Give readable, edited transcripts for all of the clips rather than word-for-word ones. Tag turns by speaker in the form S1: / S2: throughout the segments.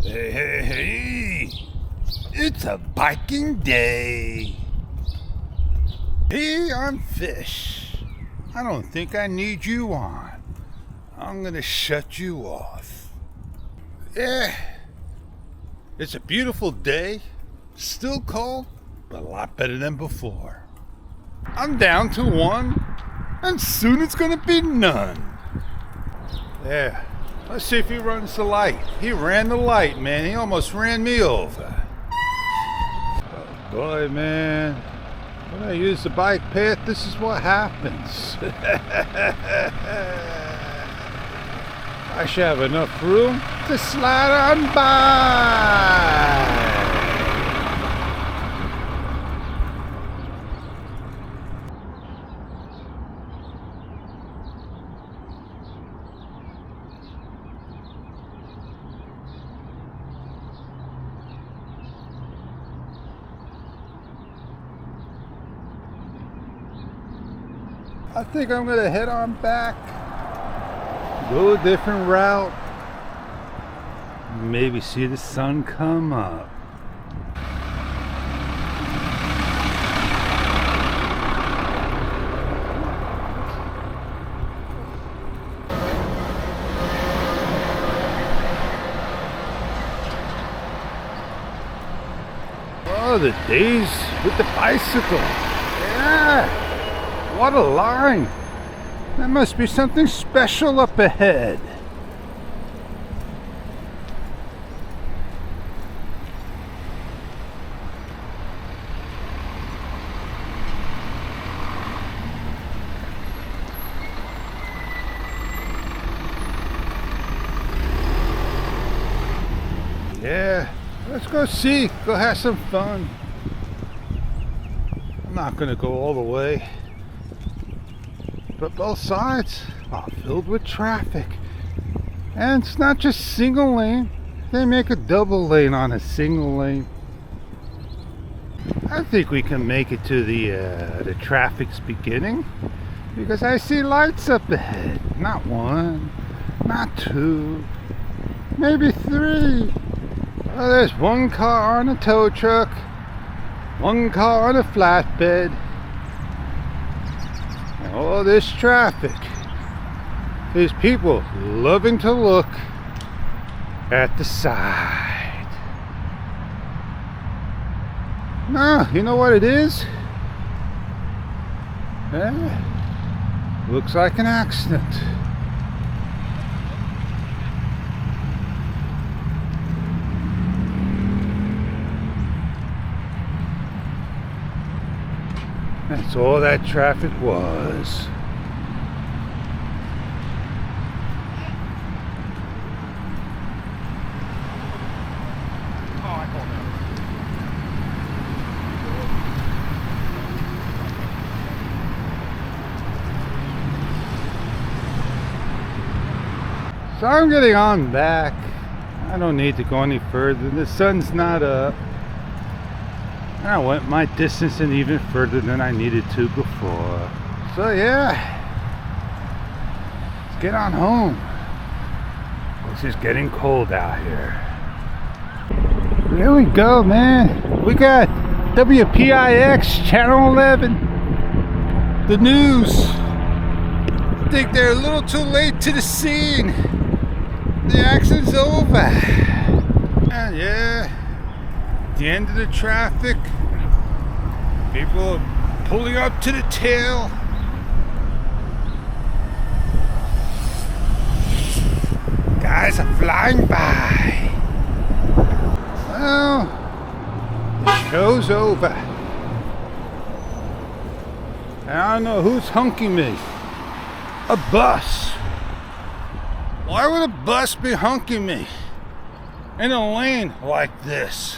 S1: Hey, hey, hey! It's a biking day! Hey, I'm Fish. I don't think I need you on. I'm gonna shut you off. Yeah, it's a beautiful day. Still cold, but a lot better than before. I'm down to one, and soon it's gonna be none. Yeah. Let's see if he runs the light. He ran the light, man. He almost ran me over. Oh boy, man. When I use the bike path, this is what happens. I should have enough room to slide on by. I think I'm gonna head on back, go a different route, maybe see the sun come up. Oh, the days with the bicycle. Yeah. What a line! There must be something special up ahead. Yeah, let's go see, go have some fun. I'm not gonna go all the way. But both sides are filled with traffic. And it's not just single lane. They make a double lane on a single lane. I think we can make it to the traffic's beginning. Because I see lights up ahead. Not one, not two, maybe three. Oh, there's one car on a tow truck, one car on a flatbed. All this traffic is people loving to look at the side. No, you know what it is? Yeah, looks like an accident. That's all that traffic was. So I'm getting on back. I don't need to go any further. The sun's not up. I went my distance and even further than I needed to before. So yeah, let's get on home. It's just getting cold out here. There we go, man. We got WPIX Channel 11. The news. I think they're a little too late to the scene. The accident's over. And yeah. The end of the traffic, people are pulling up to the tail. Guys are flying by. Well, the show's over. And I don't know who's honking me. A bus. Why would a bus be honking me in a lane like this?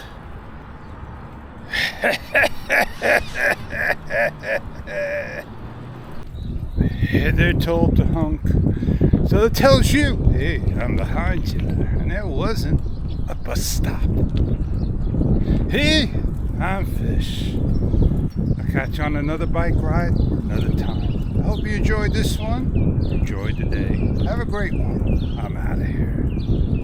S1: They're told to honk, so it tells you, hey, I'm behind you, and there wasn't a bus stop. Hey, I'm Fish. I'll catch you on another bike ride another time. I hope you enjoyed this one. Enjoyed the day. Have a great one. I'm out of here.